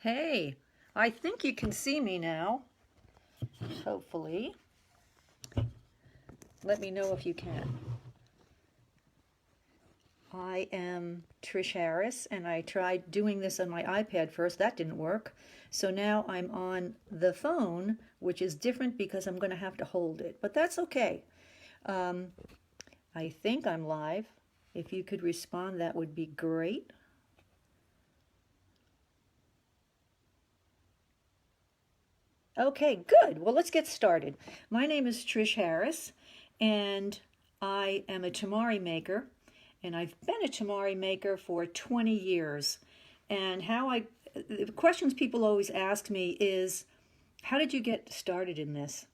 Hey, I think you can see me now, hopefully. Let me know if you can. I am Trish Harris, and I tried doing this on my iPad first. That didn't work. So now I'm on the phone, which is different because I'm going to have to hold it. But that's okay. Um, I think I'm live. If you could respond, that would be great. Okay, good. Well, let's get started. My name is Trish Harris, and I am a tamari maker, and I've been a tamari maker for 20 years. And the questions people always ask me is, how did you get started in this?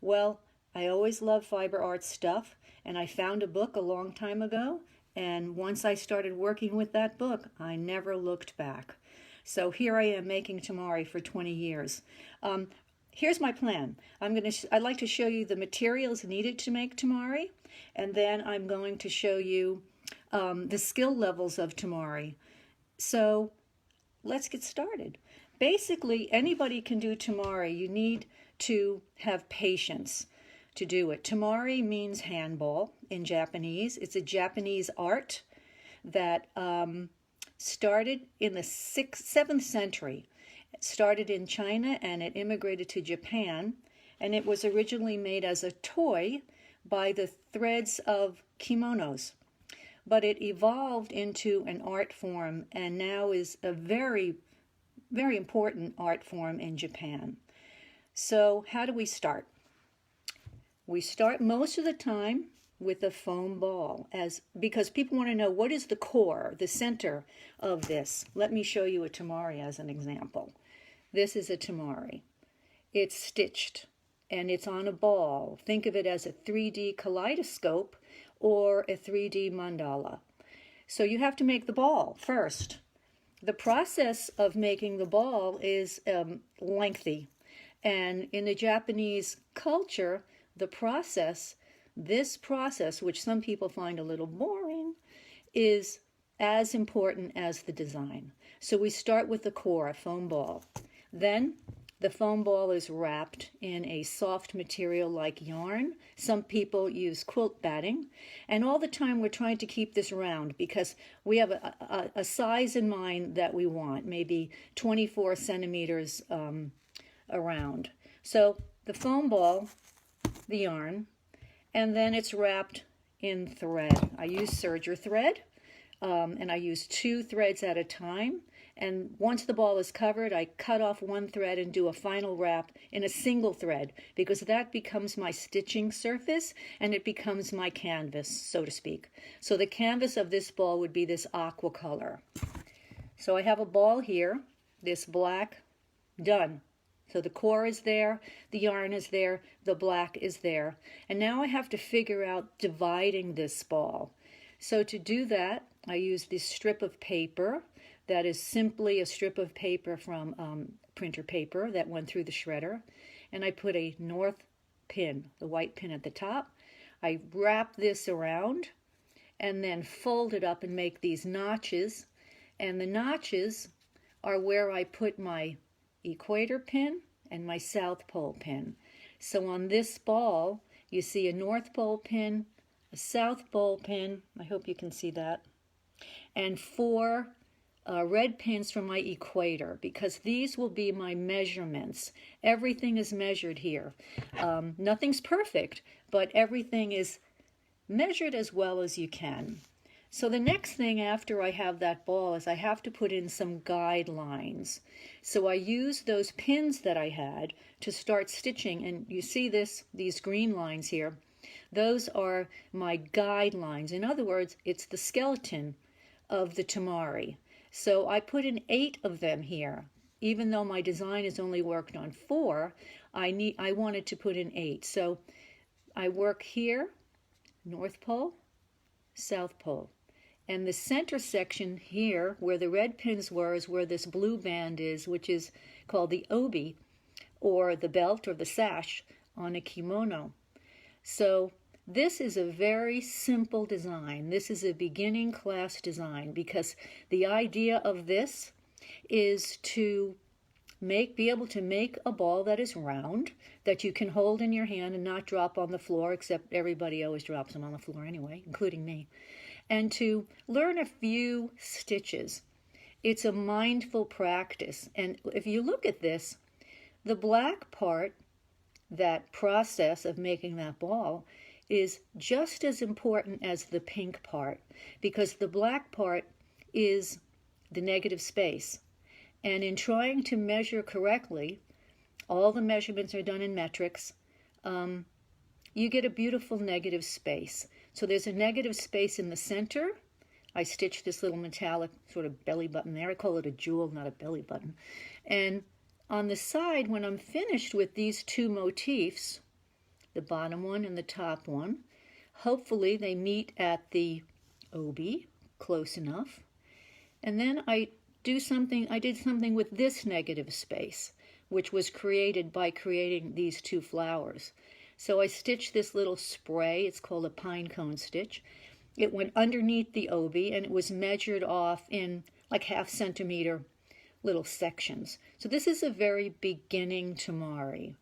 Well, I always loved fiber art stuff, and I found a book a long time ago, and once I started working with that book, I never looked back. So here I am making tamari for 20 years. Um, Here's my plan. I'd like to show you the materials needed to make tamari, and then I'm going to show you the skill levels of tamari. So let's get started. Basically, anybody can do tamari. You need to have patience to do it. Tamari means handball in Japanese. It's a Japanese art that started in the 7th century. It started in China and it immigrated to Japan, and it was originally made as a toy by the threads of kimonos. But it evolved into an art form and now is a very, very important art form in Japan. So how do we start? We start most of the time with a foam ball, because people want to know, what is the core, the center of this? Let me show you a tamari as an example. This is a tamari. It's stitched and it's on a ball. Think of it as a 3D kaleidoscope or a 3D mandala. So you have to make the ball first. The process of making the ball is lengthy, and in the Japanese culture, this process, which some people find a little boring, is as important as the design. So we start with the core, a foam ball. Then the foam ball is wrapped in a soft material like yarn. Some people use quilt batting. And all the time we're trying to keep this round because we have a size in mind that we want, maybe 24 centimeters around. So the foam ball, the yarn, and then it's wrapped in thread. I use serger thread, and I use 2 threads at a time. And once the ball is covered, I cut off 1 thread and do a final wrap in a single thread, because that becomes my stitching surface and it becomes my canvas, so to speak. So the canvas of this ball would be this aqua color. So I have a ball here, this black, done. So the core is there, the yarn is there, the black is there. And now I have to figure out dividing this ball. So to do that, I use this strip of paper that is simply a strip of paper from printer paper that went through the shredder. And I put a north pin, the white pin at the top. I wrap this around and then fold it up and make these notches. And the notches are where I put my equator pin and my south pole pin. So on this ball, you see a north pole pin, a south pole pin, I hope you can see that, and 4 red pins from my equator, because these will be my measurements. Everything is measured here. Nothing's perfect, but everything is measured as well as you can. So the next thing after I have that ball is I have to put in some guidelines. So I use those pins that I had to start stitching, and you see these green lines here. Those are my guidelines. In other words, it's the skeleton of the tamari. So I put in 8 of them here. Even though my design is only worked on 4, I wanted to put in 8. So I work here, North Pole, South Pole. And the center section here, where the red pins were, is where this blue band is, which is called the obi, or the belt or the sash on a kimono. So this is a very simple design. This is a beginning class design, because the idea of this is to be able to make a ball that is round, that you can hold in your hand and not drop on the floor, except everybody always drops them on the floor anyway, including me. And to learn a few stitches. It's a mindful practice. And if you look at this, the black part, that process of making that ball, is just as important as the pink part, because the black part is the negative space. And in trying to measure correctly, all the measurements are done in metrics, you get a beautiful negative space. So there's a negative space in the center. I stitched this little metallic sort of belly button there. I call it a jewel, not a belly button. And on the side, when I'm finished with these two motifs, the bottom one and the top one, hopefully they meet at the obi, close enough. And then I did something with this negative space, which was created by creating these two flowers. So I stitched this little spray. It's called a pine cone stitch. It went underneath the obi, and it was measured off in like 1/2 centimeter little sections. So this is a very beginning tamari.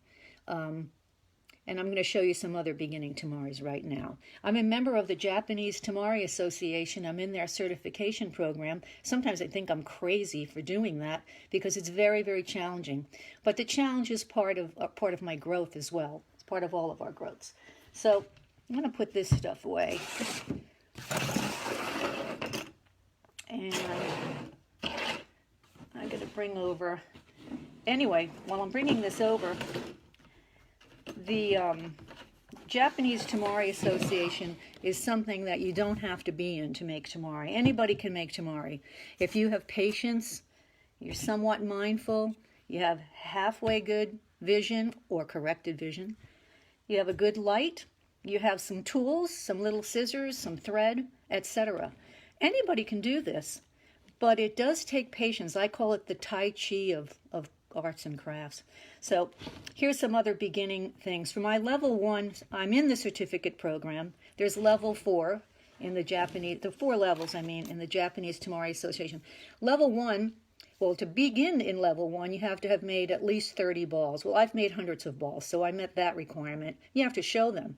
And I'm going to show you some other beginning tamaris right now. I'm a member of the Japanese Tamari Association. I'm in their certification program. Sometimes I think I'm crazy for doing that because it's very, very challenging. But the challenge is part of my growth as well. It's part of all of our growths. So I'm going to put this stuff away. And I'm going to bring over... Anyway, while I'm bringing this over, the Japanese Tamari Association is something that you don't have to be in to make tamari. Anybody can make tamari. If you have patience, you're somewhat mindful, you have halfway good vision or corrected vision, you have a good light, you have some tools, some little scissors, some thread, etc. Anybody can do this, but it does take patience. I call it the Tai Chi of arts and crafts. So here's some other beginning things. For my level 1, I'm in the certificate program. There's level 4 in the Japanese, the 4 levels, in the Japanese Tamari Association. Level 1, well, to begin in level 1, you have to have made at least 30 balls. Well, I've made hundreds of balls, so I met that requirement. You have to show them.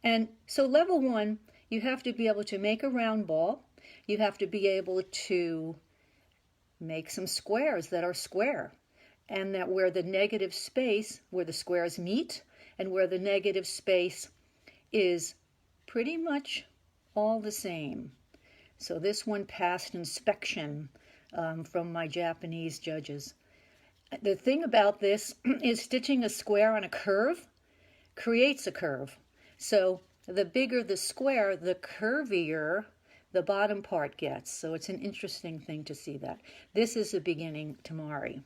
And so level 1, you have to be able to make a round ball. You have to be able to make some squares that are square, and that where the negative space, where the squares meet, and where the negative space is pretty much all the same. So this one passed inspection from my Japanese judges. The thing about this is stitching a square on a curve creates a curve. So the bigger the square, the curvier the bottom part gets. So it's an interesting thing to see that. This is a beginning tamari.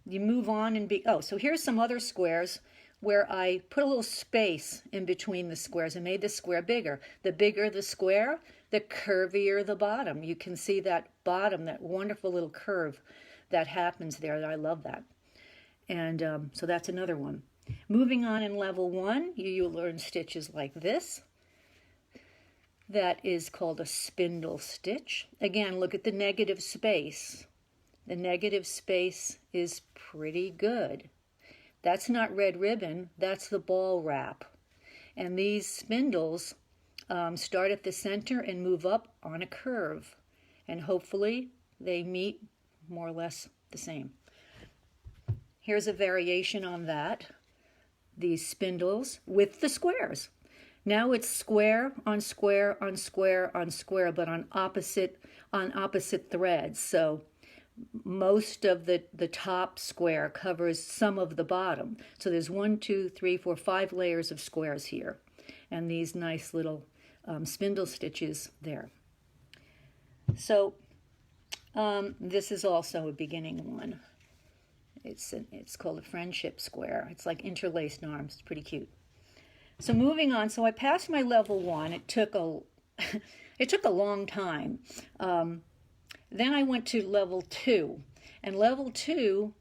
You move on and so here's some other squares where I put a little space in between the squares and made the square bigger. The bigger the square, the curvier the bottom. You can see that bottom, that wonderful little curve that happens there. I love that. And so that's another one. Moving on in level 1, you'll learn stitches like this. That is called a spindle stitch. Again, look at the negative space. The negative space is pretty good. That's not red ribbon, that's the ball wrap. And these spindles start at the center and move up on a curve. And hopefully they meet more or less the same. Here's a variation on that. These spindles with the squares. Now it's square on square on square on square, but on opposite threads. So most of the top square covers some of the bottom. So there's 1, 2, 3, 4, 5 layers of squares here. And these nice little spindle stitches there. So this is also a beginning one. It's called a friendship square. It's like interlaced arms. It's pretty cute. So moving on, so I passed my level 1. It took a long time. Then I went to level 2. And level 2,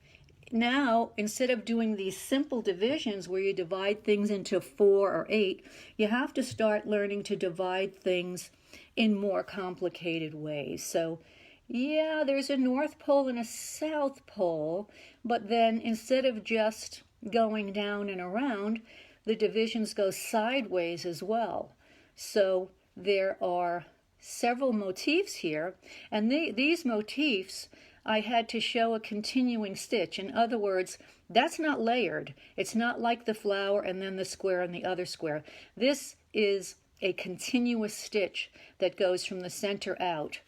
now, instead of doing these simple divisions where you divide things into 4 or 8, you have to start learning to divide things in more complicated ways. So Yeah, there's a North Pole and a South Pole, but then instead of just going down and around, the divisions go sideways as well. So there are several motifs here, and these motifs I had to show a continuing stitch. In other words, that's not layered. It's not like the flower and then the square and the other square. This is a continuous stitch that goes from the center out,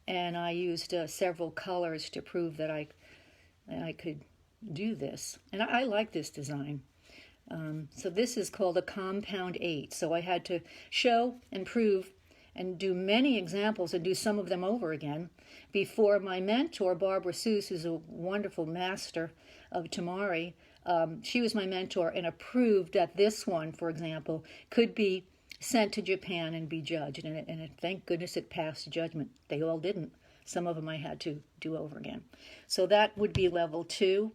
and I used several colors to prove that I could do this. And I like this design. So this is called a compound 8. So I had to show and prove and do many examples and do some of them over again before my mentor, Barbara Seuss, who's a wonderful master of Tamari, she was my mentor and approved that this one, for example, could be sent to Japan and be judged. And thank goodness it passed judgment. They all didn't. Some of them I had to do over again. So that would be level 2.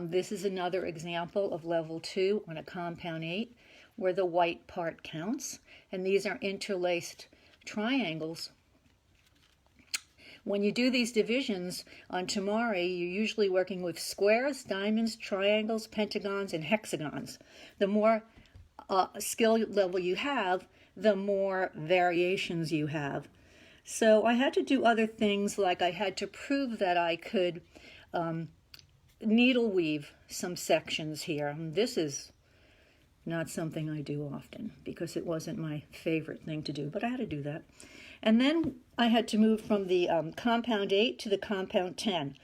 This is another example of level 2 on a compound 8 where the white part counts. And these are interlaced triangles. When you do these divisions on Tamari, you're usually working with squares, diamonds, triangles, pentagons, and hexagons. The more skill level you have, the more variations you have. So I had to do other things, like I had to prove that I could needle weave some sections here. This is not something I do often because it wasn't my favorite thing to do, but I had to do that. And then I had to move from the compound 8 to the compound 10.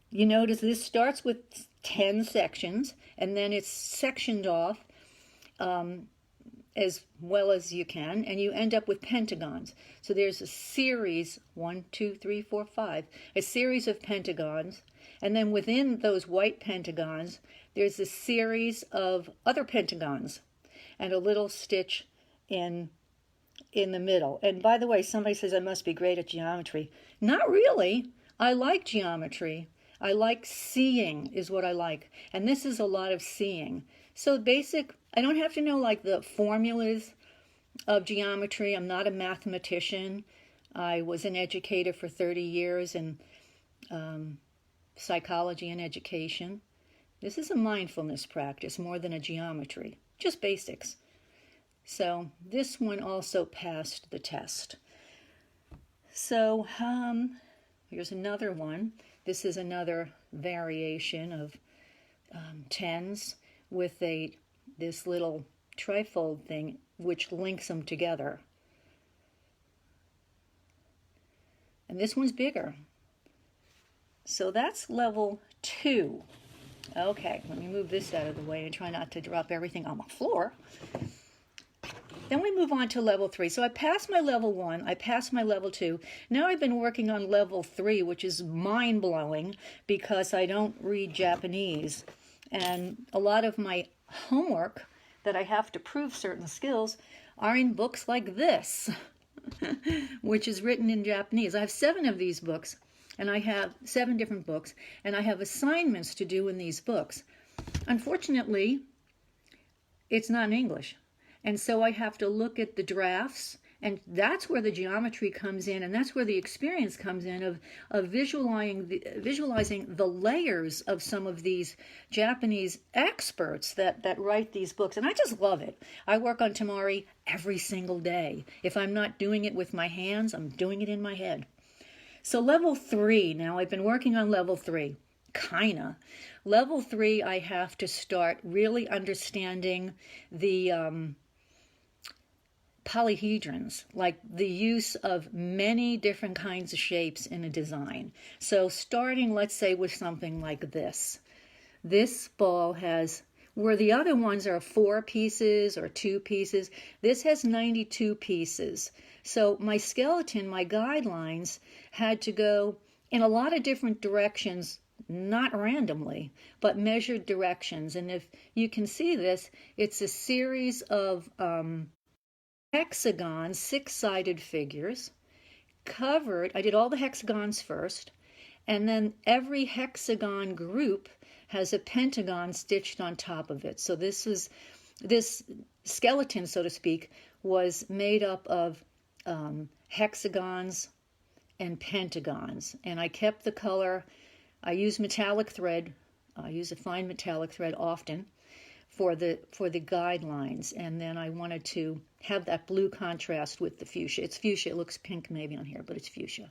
You notice this starts with 10 sections, and then it's sectioned off as well as you can, and you end up with pentagons. So there's a series, 1, 2, 3, 4, 5, a series of pentagons, and then within those white pentagons, there's a series of other pentagons and a little stitch in the middle. And by the way, somebody says I must be great at geometry. Not really. I like geometry. I like seeing is what I like. And this is a lot of seeing. So basic, I don't have to know like the formulas of geometry. I'm not a mathematician. I was an educator for 30 years in psychology and education. This is a mindfulness practice more than a geometry, just basics. So this one also passed the test. So here's another one. This is another variation of tens with this little trifold thing which links them together. And this one's bigger. So that's level 2. Okay, let me move this out of the way and try not to drop everything on the floor. Then we move on to level 3. So I passed my level 1, I passed my level 2. Now I've been working on level 3, which is mind-blowing because I don't read Japanese. And a lot of my homework that I have to prove certain skills are in books like this, which is written in Japanese. I have 7 of these books, and I have 7 different books, and I have assignments to do in these books. Unfortunately, it's not in English. And so I have to look at the drafts, and that's where the geometry comes in, and that's where the experience comes in of visualizing the layers of some of these Japanese experts that write these books. And I just love it. I work on Tamari every single day. If I'm not doing it with my hands, I'm doing it in my head. So level 3, now I've been working on level 3, kinda. Level 3, I have to start really understanding the polyhedrons, like the use of many different kinds of shapes in a design. So starting, let's say, with something like this. This ball has, where the other ones are 4 pieces or 2 pieces, this has 92 pieces. So my skeleton, my guidelines, had to go in a lot of different directions, not randomly, but measured directions. And if you can see this, it's a series of hexagons, 6-sided figures, covered. I did all the hexagons first, and then every hexagon group has a pentagon stitched on top of it. So this skeleton, so to speak, was made up of hexagons and pentagons. And I kept the color. I use metallic thread. I use a fine metallic thread often for the guidelines. And then I wanted to have that blue contrast with the fuchsia. It's fuchsia. It looks pink maybe on here, but it's fuchsia.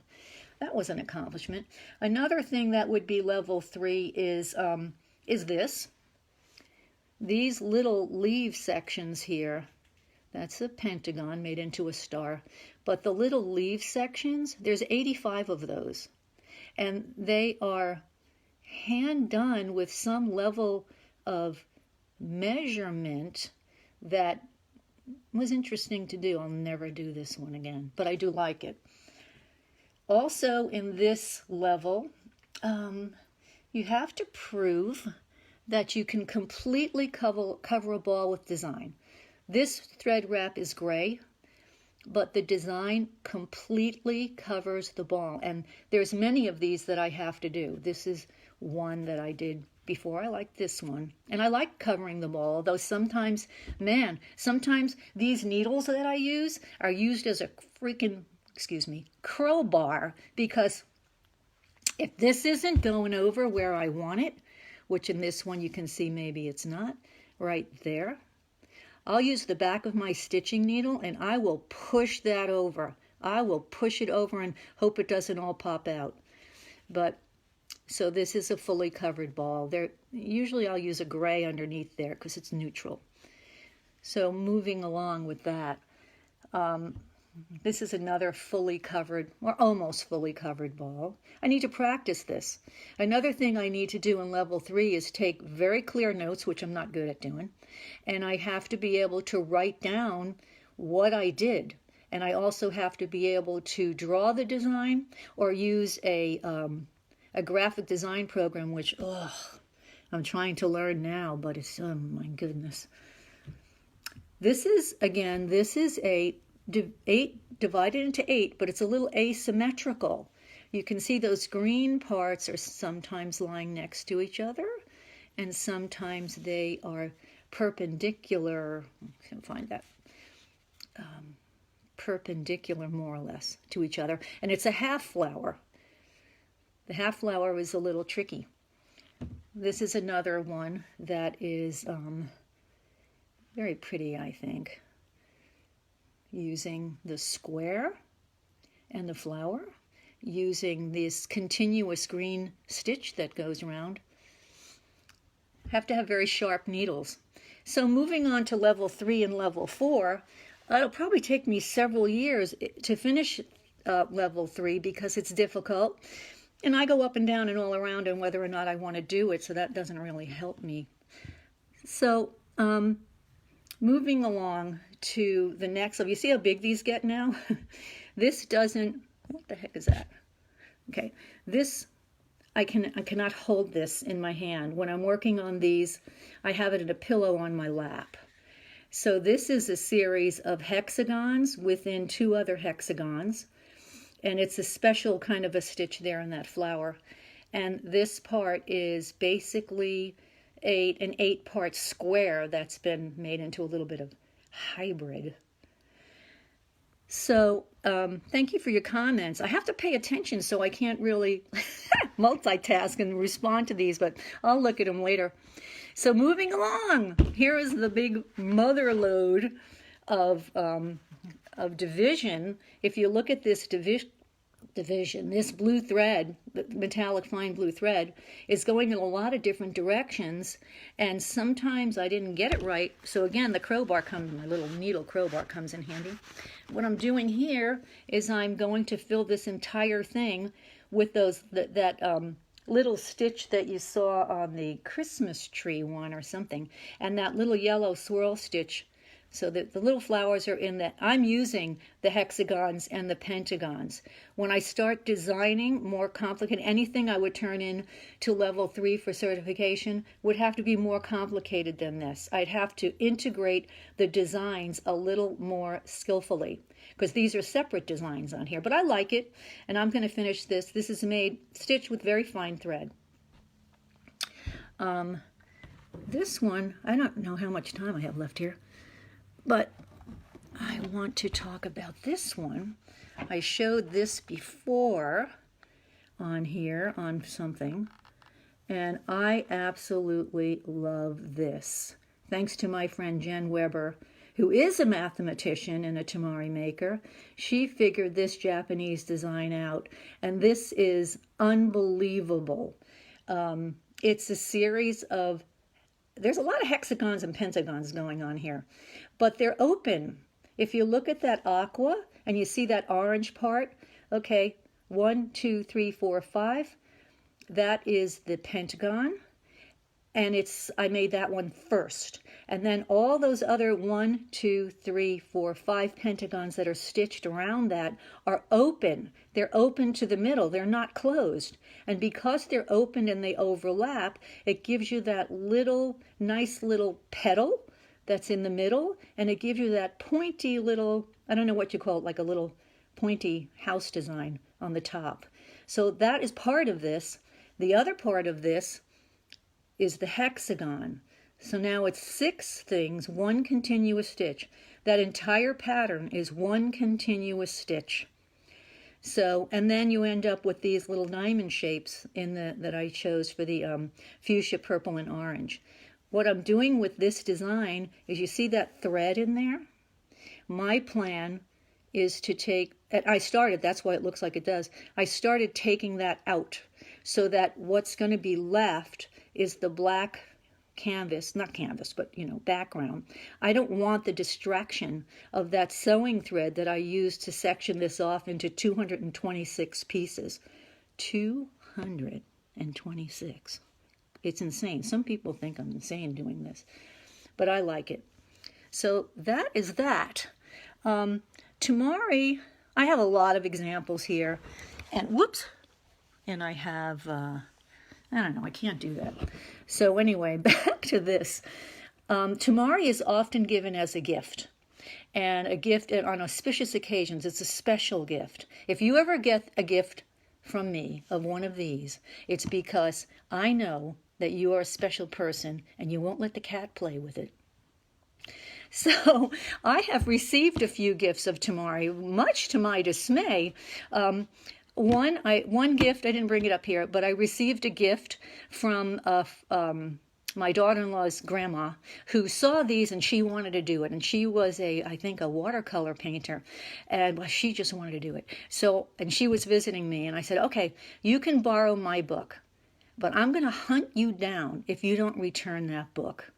That was an accomplishment. Another thing that would be level 3 is this. These little leaf sections here, that's a pentagon made into a star. But the little leaf sections, there's 85 of those. And they are hand done with some level of measurement that was interesting to do. I'll never do this one again, but I do like it. Also in this level, you have to prove that you can completely cover a ball with design. This thread wrap is gray, but the design completely covers the ball. And there's many of these that I have to do. This is one that I did before. I like this one. And I like covering the ball, although sometimes these needles that I use are used as a freaking, crowbar, because if this isn't going over where I want it, which in this one you can see maybe it's not, right there, I'll use the back of my stitching needle and I will push that over. I will push it over and hope it doesn't all pop out. But so this is a fully covered ball. Usually I'll use a gray underneath there because it's neutral. So moving along with that, this is another fully covered or almost fully covered ball. I need to practice this. Another thing I need to do in level 3 is take very clear notes, which I'm not good at doing. And I have to be able to write down what I did. And I also have to be able to draw the design or use a graphic design program, which I'm trying to learn now, but it's, oh my goodness. This is a 8 divided into 8, but it's a little asymmetrical. You can see those green parts are sometimes lying next to each other, and sometimes they are perpendicular. I can't find that. Perpendicular, more or less, to each other. And it's a half flower. The half flower is a little tricky. This is another one that is very pretty, I think. Using the square and the flower, using this continuous green stitch that goes around. Have to have very sharp needles. So moving on to level 3 and level 4, it'll probably take me several years to finish level 3 because it's difficult. And I go up and down and all around on whether or not I want to do it, so that doesn't really help me. So moving along to the next level. You see how big these get now? This doesn't, what the heck is that? Okay, this, I cannot hold this in my hand. When I'm working on these, I have it in a pillow on my lap. So this is a series of hexagons within 2 other hexagons. And it's a special kind of a stitch there in that flower. And this part is basically an 8-part square that's been made into a little bit of hybrid. So thank you for your comments. I have to pay attention, so I can't really multitask and respond to these, but I'll look at them later. So moving along, here is the big mother lode of division. If you look at this division, this blue thread, the metallic fine blue thread, is going in a lot of different directions, and sometimes I didn't get it right. So again, the crowbar comes, my little needle crowbar comes in handy. What I'm doing here is I'm going to fill this entire thing with that little stitch that you saw on the Christmas tree one or something, and that little yellow swirl stitch. So that the little flowers are in that. I'm using the hexagons and the pentagons. When I start designing more complicated, anything I would turn in to level 3 for certification would have to be more complicated than this. I'd have to integrate the designs a little more skillfully because these are separate designs on here. But I like it, and I'm going to finish this. This is stitched with very fine thread. This one, I don't know how much time I have left here. But I want to talk about this one. I showed this before on here on something, and I absolutely love this. Thanks to my friend Jen Weber, who is a mathematician and a tamari maker. She figured this Japanese design out, and this is unbelievable. It's a series of, there's a lot of hexagons and pentagons going on here, but they're open. If you look at that aqua and you see that orange part, okay, 1, 2, 3, 4, 5, that is the pentagon. And I made that one first. And then all those other 1, 2, 3, 4, 5 pentagons that are stitched around that are open. They're open to the middle. They're not closed. And because they're open and they overlap, it gives you that nice little petal that's in the middle. And it gives you that pointy little, I don't know what you call it, like a little pointy house design on the top. So that is part of this. The other part of this is the hexagon. So now it's 6 things, 1 continuous stitch. That entire pattern is 1 continuous stitch. So, and then you end up with these little diamond shapes that I chose for the fuchsia, purple, and orange. What I'm doing with this design is, you see that thread in there? My plan is to take, that's why it looks like it does. I started taking that out so that what's going to be left is the black canvas, not canvas, but background. I don't want the distraction of that sewing thread that I used to section this off into 226 pieces. 226. It's insane. Some people think I'm insane doing this, but I like it. So that is that. Tamari, I have a lot of examples here, and whoops, and I have, I don't know, I can't do that. So anyway, back to this. Tamari is often given as a gift, and a gift on auspicious occasions. It's a special gift. If you ever get a gift from me of one of these, it's because I know that you are a special person and you won't let the cat play with it. So I have received a few gifts of Tamari, much to my dismay. One gift, I didn't bring it up here, but I received a gift from my daughter-in-law's grandma, who saw these and she wanted to do it. And she was I think a watercolor painter, and she just wanted to do it. So, and she was visiting me, and I said, okay, you can borrow my book, but I'm going to hunt you down if you don't return that book.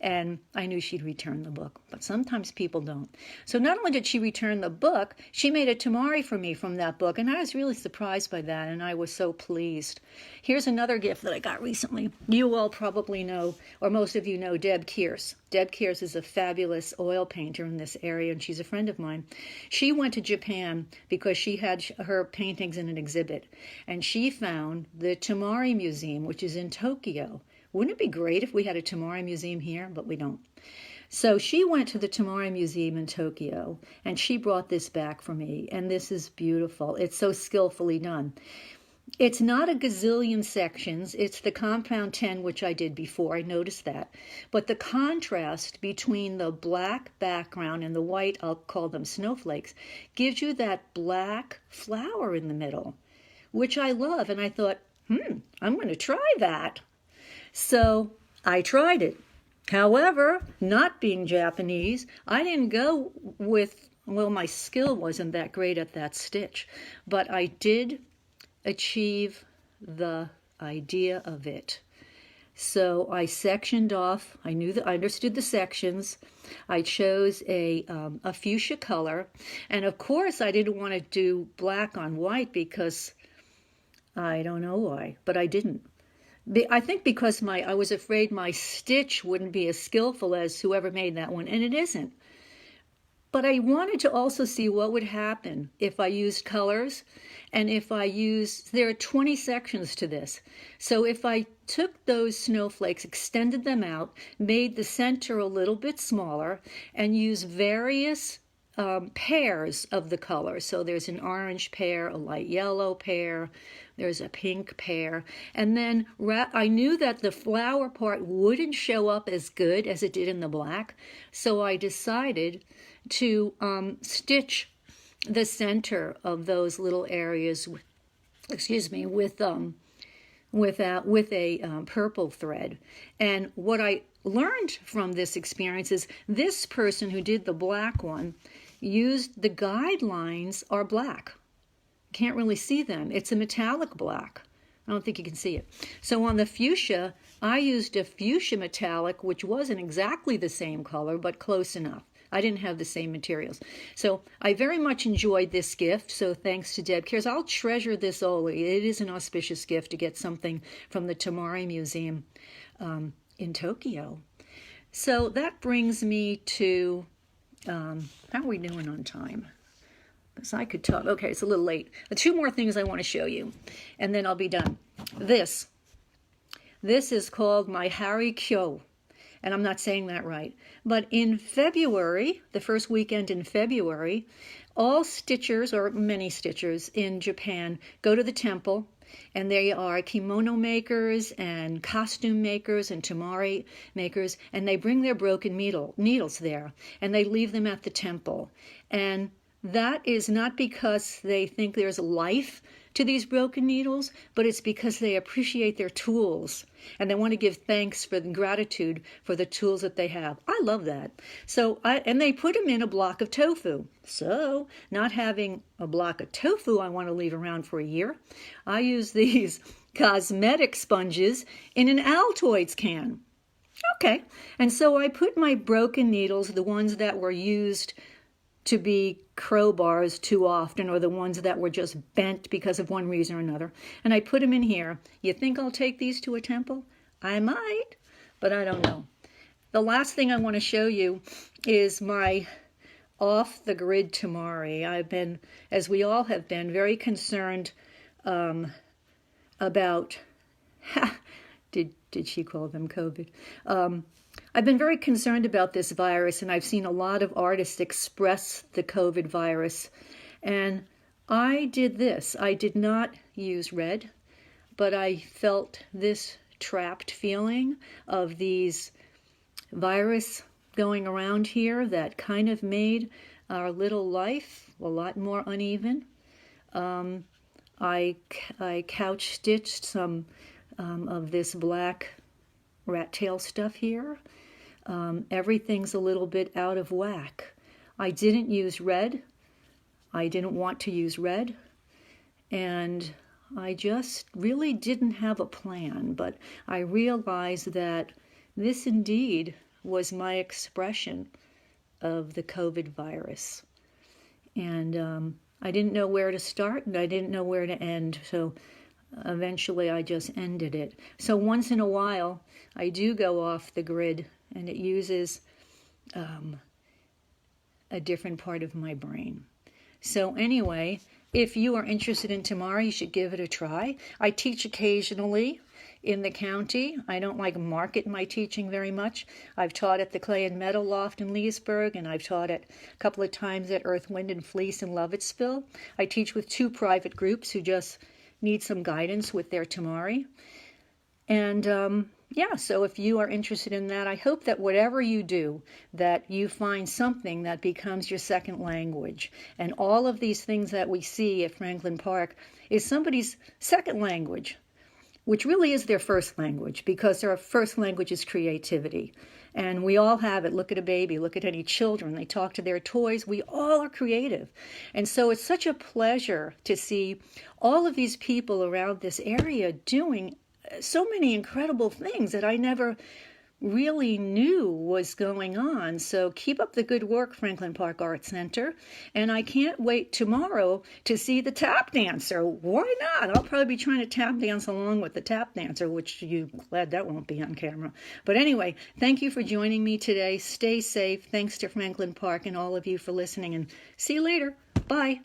And I knew she'd return the book, but sometimes people don't. So not only did she return the book, she made a tamari for me from that book, and I was really surprised by that, and I was so pleased. Here's another gift that I got recently. You all probably know, or most of you know, Deb Kearse. Deb Kearse is a fabulous oil painter in this area, and she's a friend of mine. She went to Japan because she had her paintings in an exhibit, and she found the Tamari Museum, which is in Tokyo. Wouldn't it be great if we had a Tamari Museum here? But we don't. So she went to the Tamari Museum in Tokyo, and she brought this back for me, and this is beautiful. It's so skillfully done. It's not a gazillion sections. It's the compound 10, which I did before. I noticed that. But the contrast between the black background and the white, I'll call them snowflakes, gives you that black flower in the middle, which I love. And I thought, I'm going to try that. So I tried it. However, not being Japanese, I didn't go with, well, my skill wasn't that great at that stitch, but I did achieve the idea of it. So I sectioned off, I understood the sections. I chose a fuchsia color, and of course I didn't want to do black on white because I don't know why, but I didn't. I think because I was afraid my stitch wouldn't be as skillful as whoever made that one, and it isn't. But I wanted to also see what would happen if I used colors, and if I used, there are 20 sections to this. So if I took those snowflakes, extended them out, made the center a little bit smaller, and used various pairs of the color. So there's an orange pair, a light yellow pair, there's a pink pair, and then I knew that the flower part wouldn't show up as good as it did in the black, so I decided to stitch the center of those little areas, excuse me, with a purple thread. And what I learned from this experience is this person who did the black one used the guidelines are black. Can't really see them. It's a metallic black. I don't think you can see it. So on the fuchsia, I used a fuchsia metallic, which wasn't exactly the same color, but close enough. I didn't have the same materials. So I very much enjoyed this gift. So thanks to Deb Cares. I'll treasure this always. It is an auspicious gift to get something from the Tomari Museum in Tokyo. So that brings me to, how are we doing on time? Because I could talk. Okay, it's a little late. 2 more things I want to show you, and then I'll be done. This is called my Harry Kyo. And I'm not saying that right. But in February, the first weekend in February, all stitchers, or many stitchers in Japan, go to the temple, and they are kimono makers and costume makers and tamari makers, and they bring their broken needles there, and they leave them at the temple. And that is not because they think there's life to these broken needles, but it's because they appreciate their tools and they want to give thanks for the gratitude for the tools that they have. I love that. So and they put them in a block of tofu. So not having a block of tofu I want to leave around for a year, I use these cosmetic sponges in an Altoids can. Okay, and so I put my broken needles, the ones that were used to be crowbars too often, or the ones that were just bent because of one reason or another, and I put them in here. You think I'll take these to a temple? I might, but I don't know. The last thing I want to show you is my off-the-grid tamari. I've been, as we all have been, very concerned about, did she call them COVID? I've been very concerned about this virus, and I've seen a lot of artists express the COVID virus. And I did this. I did not use red, but I felt this trapped feeling of these virus going around here that kind of made our little life a lot more uneven. I couch stitched some of this black rat tail stuff here. Everything's a little bit out of whack. I didn't use red. I didn't want to use red. And I just really didn't have a plan. But I realized that this indeed was my expression of the COVID virus. And I didn't know where to start and I didn't know where to end. So eventually I just ended it. So once in a while I do go off the grid, and it uses a different part of my brain. So anyway, if you are interested in tamari, you should give it a try. I teach occasionally in the county. I don't market my teaching very much. I've taught at the Clay and Metal Loft in Leesburg, and I've taught it a couple of times at Earth, Wind, and Fleece in Lovettsville. I teach with 2 private groups who just need some guidance with their tamari. And yeah, so if you are interested in that, I hope that whatever you do, that you find something that becomes your second language. And all of these things that we see at Franklin Park is somebody's second language, which really is their first language, because their first language is creativity. And we all have it. Look at a baby, look at any children. They talk to their toys. We all are creative. And so it's such a pleasure to see all of these people around this area doing so many incredible things that I never really knew was going on. So keep up the good work, Franklin Park Art Center. And I can't wait tomorrow to see the tap dancer. Why not? I'll probably be trying to tap dance along with the tap dancer, which you're glad that won't be on camera. But anyway, thank you for joining me today. Stay safe. Thanks to Franklin Park and all of you for listening. And see you later. Bye.